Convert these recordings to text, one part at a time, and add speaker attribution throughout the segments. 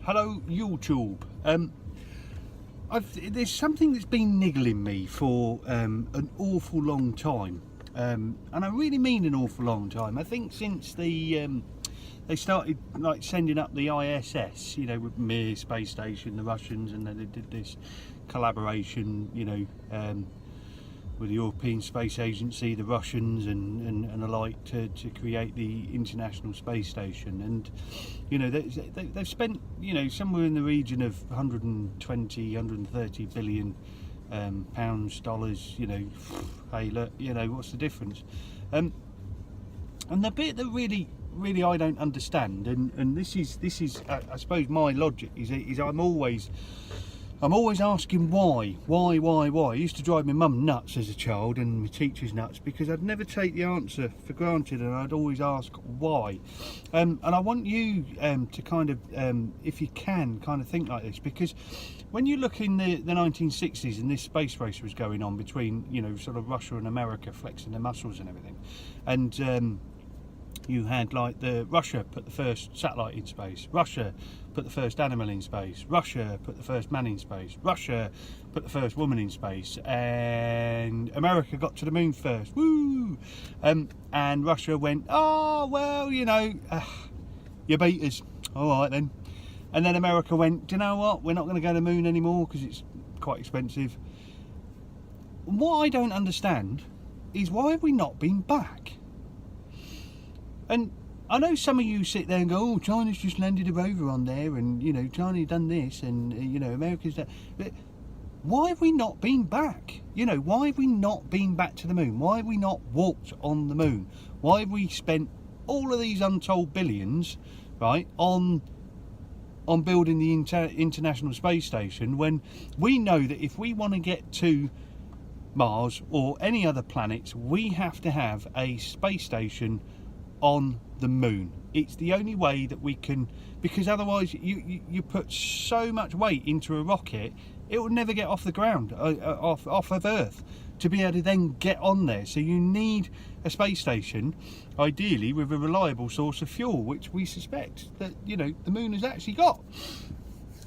Speaker 1: Hello YouTube. There's something that's been niggling me for an awful long time, and I really mean an awful long time. I think since they started like sending up the ISS, you know, with Mir space station, the Russians, and then they did this collaboration, you know, with the European Space Agency, the Russians, and alike to create the International Space Station. And you know, they've spent, you know, somewhere in the region of 120, 130 billion pounds, dollars. You know, hey, look, you know, what's the difference? And the bit that really I don't understand, and this is I suppose my logic is I'm always asking why. It used to drive my mum nuts as a child, and my teachers nuts, because I'd never take the answer for granted, and I'd always ask why. And I want you to kind of, if you can, kind of think like this, because when you look in the 1960s and this space race was going on between, you know, sort of Russia and America flexing their muscles and everything, and you had like Russia put the first satellite in space, Russia put the first animal in space, Russia put the first man in space, Russia put the first woman in space, and America got to the moon first. Woo! And Russia went, oh well, you know, you beat us, all right then. And then America went, do you know what, we're not going to go to the moon anymore because it's quite expensive. What I don't understand is, why have we not been back? And I know some of you sit there and go, oh, China's just landed a rover on there, and, you know, China done this, and, you know, America's done. But why have we not been back? You know, why have we not been back to the moon? Why have we not walked on the moon? Why have we spent all of these untold billions, right, on building the International Space Station, when we know that if we want to get to Mars or any other planets, we have to have a space station on the moon? It's the only way that we can, because otherwise you put so much weight into a rocket, it will never get off the ground, off of Earth, to be able to then get on there. So you need a space station, ideally with a reliable source of fuel, which we suspect that, you know, the moon has actually got.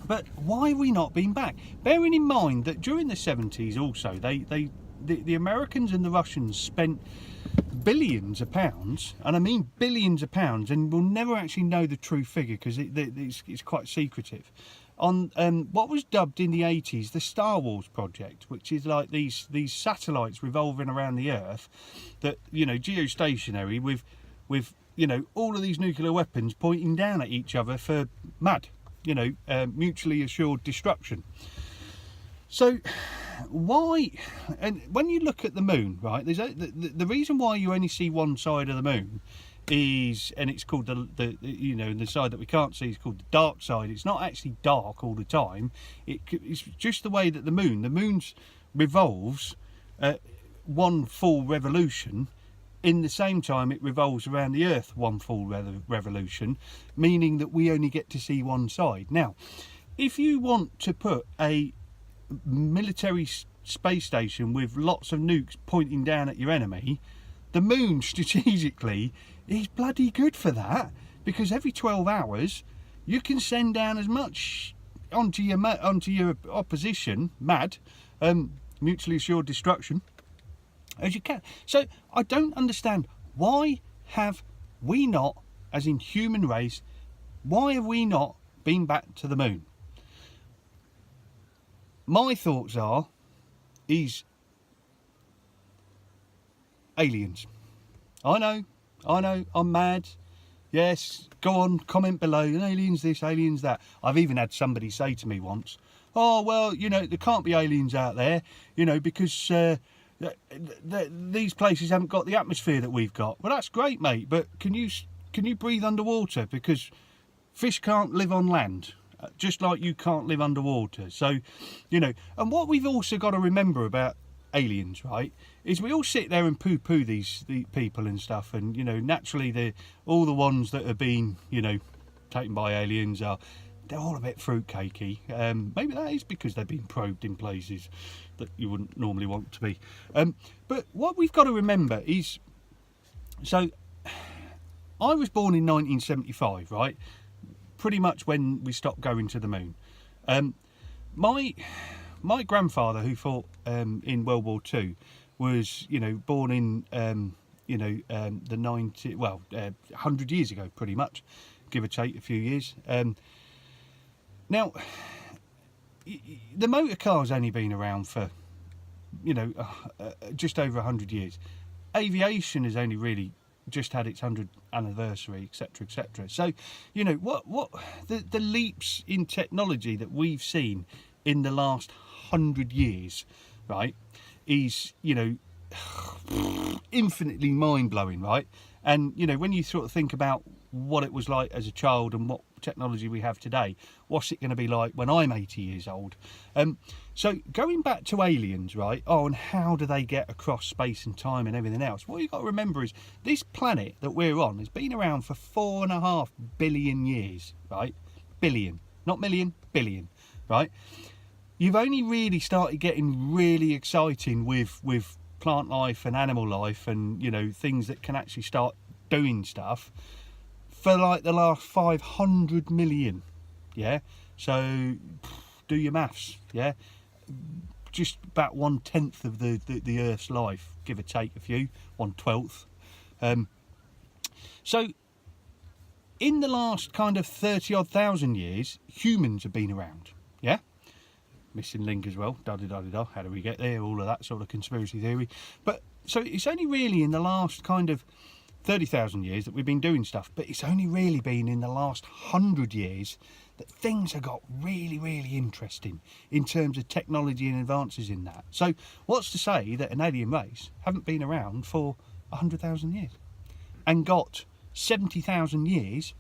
Speaker 1: But why have we not been back? Bearing in mind that during the 70s also, the Americans and the Russians spent billions of pounds, and I mean billions of pounds, and we'll never actually know the true figure because it's quite secretive, on what was dubbed in the 80s the Star Wars project, which is like these satellites revolving around the Earth that, you know, geostationary, with you know, all of these nuclear weapons pointing down at each other for MAD, you know, mutually assured destruction. So why, and when you look at the moon, right, there's the reason why you only see one side of the moon is, and it's called the you know, the side that we can't see is called the dark side. It's not actually dark all the time. It's just the way that the moon's revolves one full revolution in the same time it revolves around the Earth one full revolution, meaning that we only get to see one side. Now, if you want to put a military space station with lots of nukes pointing down at your enemy, the moon strategically is bloody good for that, because every 12 hours you can send down as much onto your opposition, MAD, mutually assured destruction, as you can. So I don't understand, why have we not, as in human race, why have we not been back to the moon? My thoughts is aliens. I know, I'm mad. Yes, go on, comment below. Aliens this, aliens that. I've even had somebody say to me once, oh, well, you know, there can't be aliens out there, you know, because these places haven't got the atmosphere that we've got. Well, that's great, mate, but can you breathe underwater? Because fish can't live on land, just like you can't live underwater. So, you know, and what we've also got to remember about aliens, right, is we all sit there and poo-poo these people and stuff, and, you know, naturally all the ones that have been, you know, taken by aliens they're all a bit fruitcakey. Maybe that is because they've been probed in places that you wouldn't normally want to be. But what we've got to remember is, so I was born in 1975, right? pretty much when we stopped going to the moon. My grandfather, who fought in World War II, was, you know, born in the 100 years ago, pretty much, give or take a few years. Now, the motor car's only been around for, you know, just over 100 years. Aviation has only really just had its 100th anniversary, etc., etc. So, you know, what the leaps in technology that we've seen in the last 100 years, right, is, you know, infinitely mind-blowing, right? And, you know, when you sort of think about what it was like as a child and what technology we have today, what's it going to be like when I'm 80 years old? So going back to aliens, right? Oh, and how do they get across space and time and everything else? What you've got to remember is this planet that we're on has been around for 4.5 billion years, right? Billion, not million, billion, right? You've only really started getting really exciting with plant life and animal life and, you know, things that can actually start doing stuff for like the last 500 million. Yeah, so do your maths. Yeah, just about 1/10 of the Earth's life, give or take a few, 1/12. So in the last kind of 30-odd thousand years, humans have been around. Yeah, missing link as well, da-da-da-da-da, how do we get there, all of that sort of conspiracy theory. But so it's only really in the last kind of 30,000 years that we've been doing stuff, but it's only really been in the last 100 years that things have got really, really interesting in terms of technology and advances in that. So what's to say that an alien race haven't been around for 100,000 years and got 70,000 years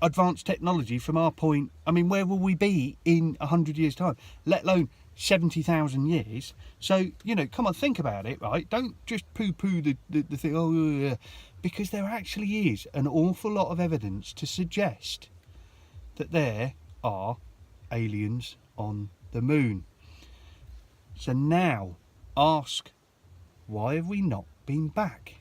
Speaker 1: advanced technology from our point? I mean, where will we be in 100 years time, let alone 70,000 years? So, you know, come on, think about it, right? Don't just poo-poo the thing, oh yeah, because there actually is an awful lot of evidence to suggest that there are aliens on the moon. So now ask, why have we not been back?